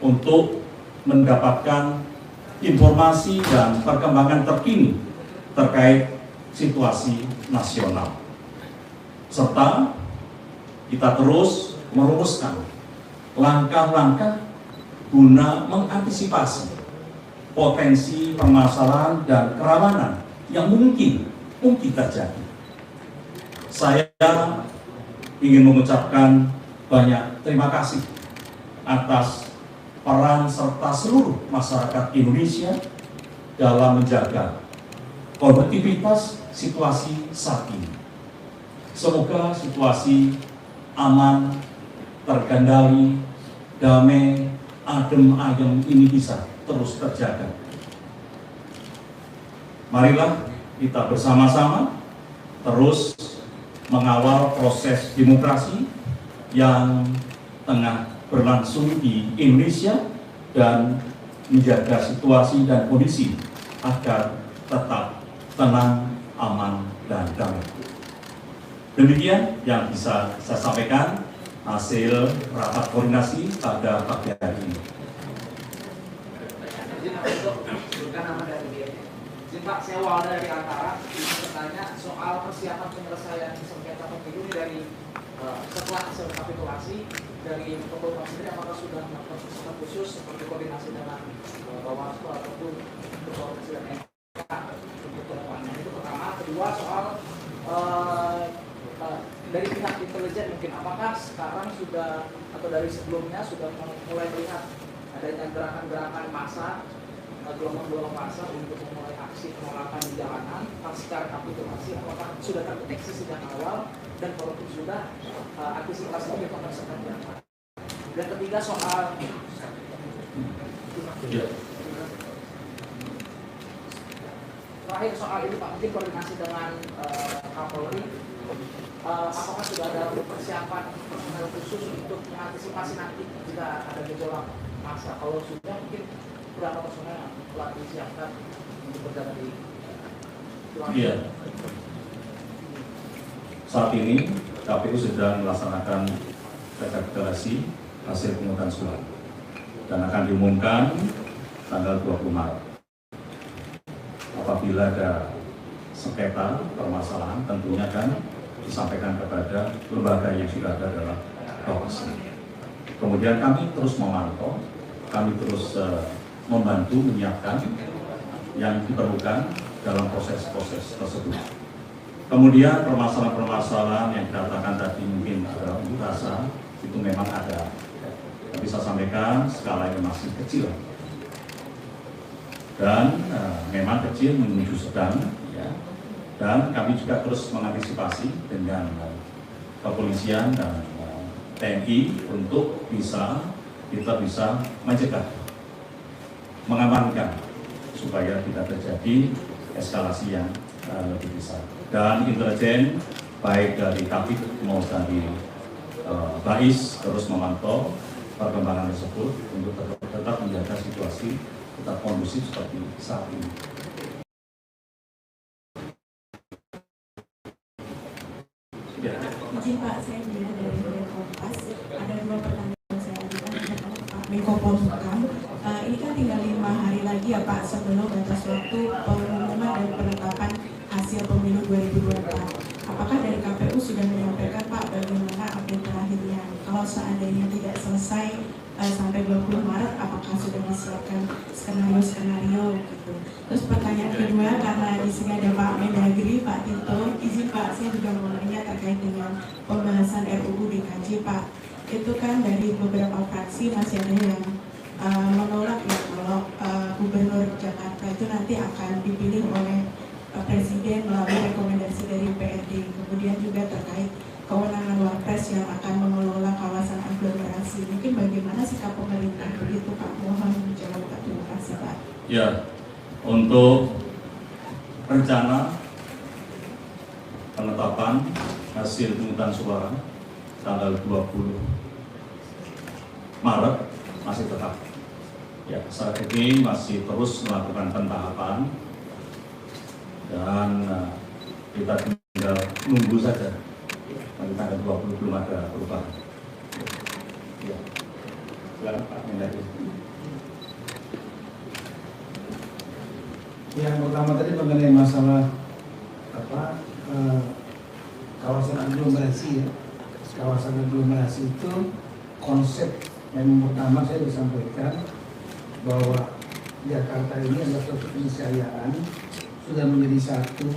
untuk mendapatkan informasi dan perkembangan terkini terkait situasi nasional. Serta kita terus merumuskan langkah-langkah guna mengantisipasi potensi permasalahan dan kerawanan yang mungkin terjadi. Saya ingin mengucapkan banyak terima kasih atas peran serta seluruh masyarakat Indonesia dalam menjaga konduktivitas situasi saat ini. Semoga situasi aman, terkendali, damai, adem ayem ini bisa terus terjaga. Marilah kita bersama-sama terus mengawal proses demokrasi yang tengah berlangsung di Indonesia dan menjaga situasi dan kondisi agar tetap tenang, aman, dan damai. Demikian yang bisa saya sampaikan hasil rapat koordinasi pada pagi hari ini. Pak, saya Walda dari Antara ingin bertanya soal persiapan penyelesaian sengketa pemilu dari setelah hasil rekapitulasi dari Kepolisian sendiri, apakah sudah melakukan persiapan khusus seperti koordinasi dengan Bawaslu ataupun Kepolisian dan MK untuk kedepannya? Itu pertama. Kedua, soal dari pihak intelijen mungkin apakah sekarang sudah atau dari sebelumnya sudah mulai melihat adanya gerakan-gerakan massa, gelombang-gelombang massa untuk memulai aksi penolakan di jalanan pasca rekapitulasi, apakah sudah terdeteksi sejak awal dan walaupun sudah antisipasinya dilakukan seperti apa? Dan ketiga soal terakhir soal ini Pak, mungkin koordinasi dengan Kapolri, apakah sudah ada persiapan personel khusus untuk mengantisipasi nanti jika ada gejolak massa? Kalau sudah, mungkin berapa personel yang telah disiapkan untuk berjaga di Iya. Saat ini KPU sedang melaksanakan rekapitulasi hasil pemungutan suara dan akan diumumkan tanggal 20 Maret. Apabila ada sengketa permasalahan, tentunya akan disampaikan kepada lembaga yang sudah ada dalam Bawaslu. Kemudian kami terus memantau, kami terus membantu menyiapkan yang diperlukan dalam proses-proses tersebut. Kemudian permasalahan-permasalahan yang dikatakan tadi mungkin ada unjuk rasa, itu memang ada. Tapi saya sampaikan skalanya masih kecil. Dan memang kecil menuju sedang, ya. Dan kami juga terus mengantisipasi dengan kepolisian dan TNI untuk kita bisa mencegah, mengamankan supaya tidak terjadi eskalasi yang lebih besar. Dan intelijen baik dari Kapit maupun dari BAIS terus memantau perkembangan tersebut untuk tetap menjaga situasi tetap kondusif seperti saat ini. Izin Pak, saya Dina dari Kompas. Ada 2 pertanyaan yang saya ajukan. Pertama Pak Menko Polhukam. Ini kan tinggal 5 hari lagi ya Pak sebelum batas waktu pengumuman dan penetapan hasil pemilu 2024. Apakah dari KPU sudah menyampaikan Pak bagaimana update terakhirnya? Kalau seandainya tidak selesai sampai 20 Maret, apakah sudah disiapkan skenario-skenario gitu? Terus pertanyaan kedua, karena di sini ada Pak Mendagri, Pak Tito, izin Pak, saya juga mau nanya terkait dengan pembahasan RUU DKJ Pak. Itu kan dari beberapa fraksi masih ada yang menolak ya kalau Gubernur Jakarta itu nanti akan dipilih oleh Presiden melalui rekomendasi dari PRD. Kemudian juga terkait kewenangan Wapres yang akan mengelola kawasan aglomerasi. Mungkin bagaimana sikap pemerintah begitu Pak? Mohon menjawab Pak. Terima kasih Pak. Ya, untuk rencana penetapan hasil pemungutan suara tanggal 20 Maret masih tetap. Ya, saat ini masih terus melakukan pentahapan dan kita tinggal nunggu saja. Nanti tanggal 20 belum ada perubahan. Ya. Silakan Pak Mendagri. Yang pertama tadi mengenai masalah kawasan aglomerasi ya. Kawasan aglomerasi itu konsep yang pertama saya disampaikan bahwa Jakarta ini adalah suatu keniscayaan sudah menjadi satu,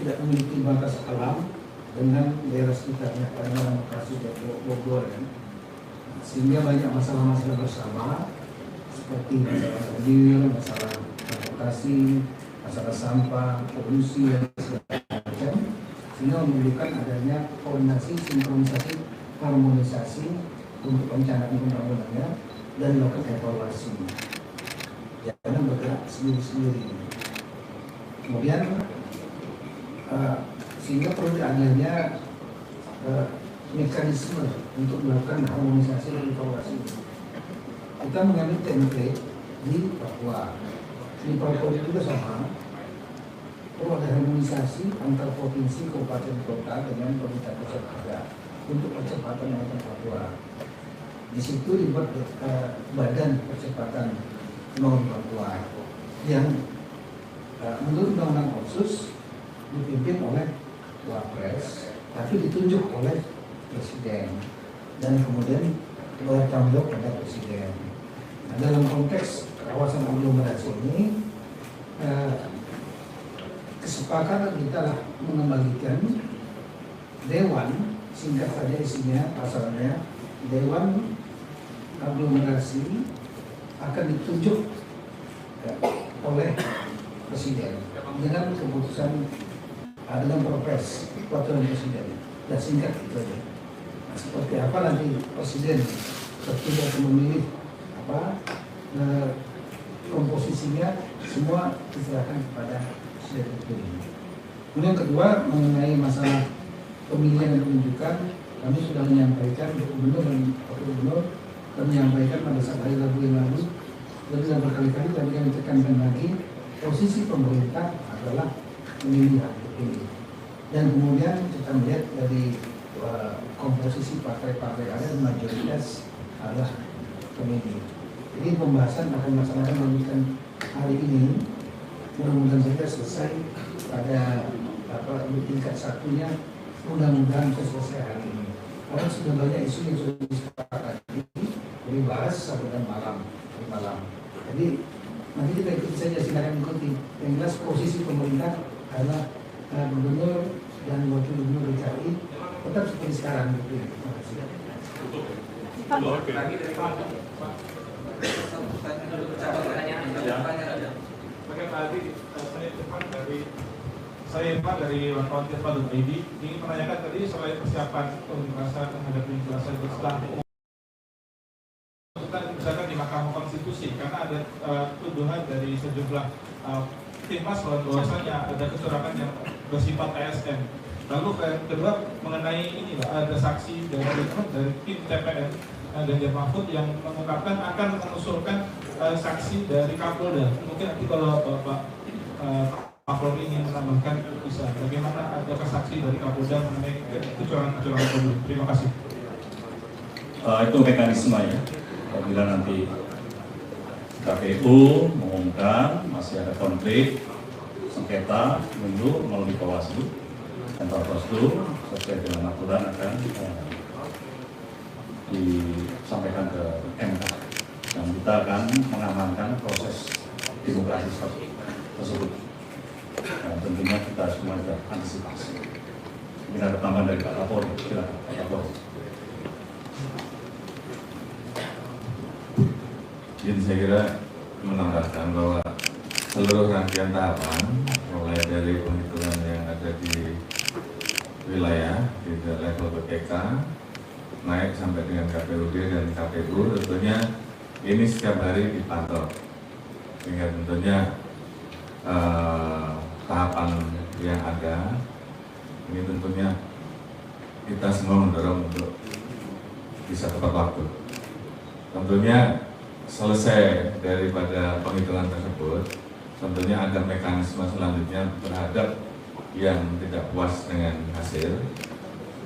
tidak memiliki batas alam dengan daerah sekitarnya karena lokasi Bogor kan. Sehingga banyak masalah-masalah bersama seperti masalah banjir, masalah transportasi, masalah sampah, polusi dan segala macam, sehingga memerlukan adanya koordinasi, sinkronisasi, harmonisasi untuk perencanaan undang-undangnya dan melakukan evaluasi. Jangan bergerak sendiri-sendiri. Kemudian sehingga perlu adanya mekanisme untuk melakukan harmonisasi dan evaluasi. Kita mengambil template di Papua. Di Papua juga sama. Perlu ada harmonisasi antar provinsi, kabupaten, kota dengan pemerintah pusat juga untuk percepatan mengenai Papua. Di situ dibuat badan percepatan non Papua yang menurut undang-undang otsus dipimpin oleh Wapres, tapi ditunjuk oleh Presiden dan kemudian bertanggung jawab pada Presiden. Nah, dalam konteks kawasan aglomerasi ini, kesepakatan kita lah mengembalikan Dewan, singkat saja isinya, pasalnya Dewan aglomerasi akan ditunjuk oleh Presiden dengan keputusan dengan perpres peraturan Presiden. Dan singkat itu aja. Nah, seperti apa nanti Presiden terpilih atau memilih komposisinya, semua diserahkan kepada Presiden terpilih. Kemudian kedua, mengenai masalah pemilihan dan penunjukan, kami sudah menyampaikan Gubernur dan Wakil Gubernur dan menyampaikan pada saat hari Rabu yang lalu, dan sudah berkali-kali tapi kami tekankan lagi, posisi pemerintah adalah pemilihan terpilih. Dan kemudian kita melihat dari komposisi partai-partai ada mayoritas adalah pemilih. Jadi pembahasan akan melaksanakan lanjutan hari ini, mudah-mudahan saja selesai pada tingkat satunya, mudah-mudahan selesai hari ini. Karena sudah banyak isu yang sudah disepakati, dibahas sampai malam. Jadi nanti kita ikuti saja, silakan ikuti. Yang jelas posisi pemerintah adalah Gubernur dan Wakil Gubernur DKI tetap seperti sekarang. Terima kasih. Lagi dari Pak. Oke Pak Adi, saya Irfan dari wartawan Tirta.id ingin menanyakan tadi selain persiapan penuntasan menghadapi penjelasan setelah misalkan di Mahkamah Konstitusi karena ada tuduhan dari sejumlah timnas bahwasanya ada kecurangan yang bersifat ASN. Lalu kedua mengenai ini ada saksi dari tim TPN Ganjar Mahfud yang mengungkapkan akan mengusulkan saksi dari Kapolda. Mungkin nanti kalau Pak Kapolri ingin menambahkan bisa bagaimana ada saksi dari Kapolda mengenai kecurangan pemilu. Terima kasih. Itu mekanisme ya. Apabila nanti KPU mengumumkan masih ada konflik sengketa pemilu melalui Bawaslu dan Bawaslu sesuai dengan aturan akan disampaikan ke MK dan kita akan mengamankan proses demokrasi tersebut. Dan tentunya kita semua sudah antisipasi. Mungkin ada tambahan dari Pak Kapolri, silakan Pak Kapolri. Jadi saya kira menambahkan bahwa seluruh rangkaian tahapan mulai dari penghitungan yang ada di wilayah di level BPK naik sampai dengan KPUD dan KPU tentunya ini setiap hari dipantau sehingga tentunya tahapan yang ada ini tentunya kita semua mendorong untuk bisa tepat waktu. Tentunya selesai daripada penghitungan tersebut, tentunya ada mekanisme selanjutnya terhadap yang tidak puas dengan hasil,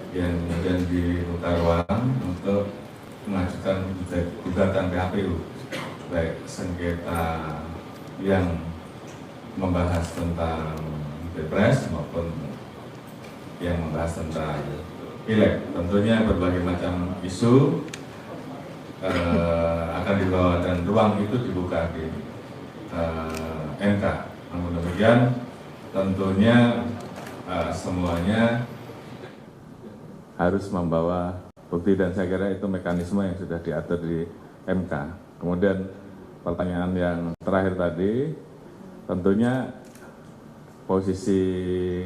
yang kemudian dibuka ruang untuk mengajukan gugatan PHPU, baik sengketa yang membahas tentang Pilpres maupun yang membahas tentang Pileg. Tentunya berbagai macam isu akan dibawa dan ruang itu dibuka di MK. Namun demikian tentunya semuanya harus membawa bukti dan saya kira itu mekanisme yang sudah diatur di MK. Kemudian pertanyaan yang terakhir tadi, tentunya posisi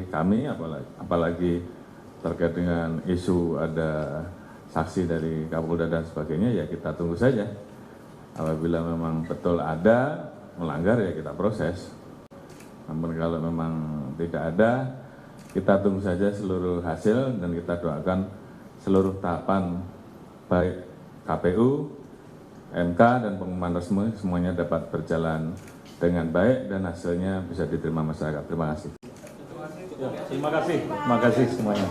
kami apalagi terkait dengan isu ada saksi dari Kapolda dan sebagainya, ya kita tunggu saja. Apabila memang betul ada melanggar ya kita proses. Namun kalau memang tidak ada, kita tunggu saja seluruh hasil dan kita doakan seluruh tahapan baik KPU, MK dan pengumuman resmi semuanya dapat berjalan dengan baik dan hasilnya bisa diterima masyarakat. Terima kasih. Terima kasih semuanya.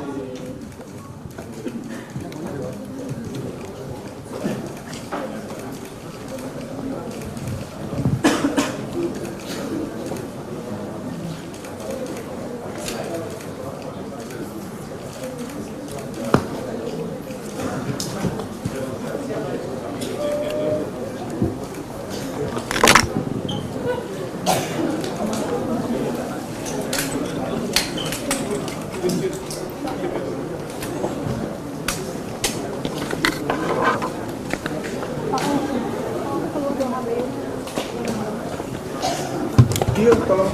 Tolong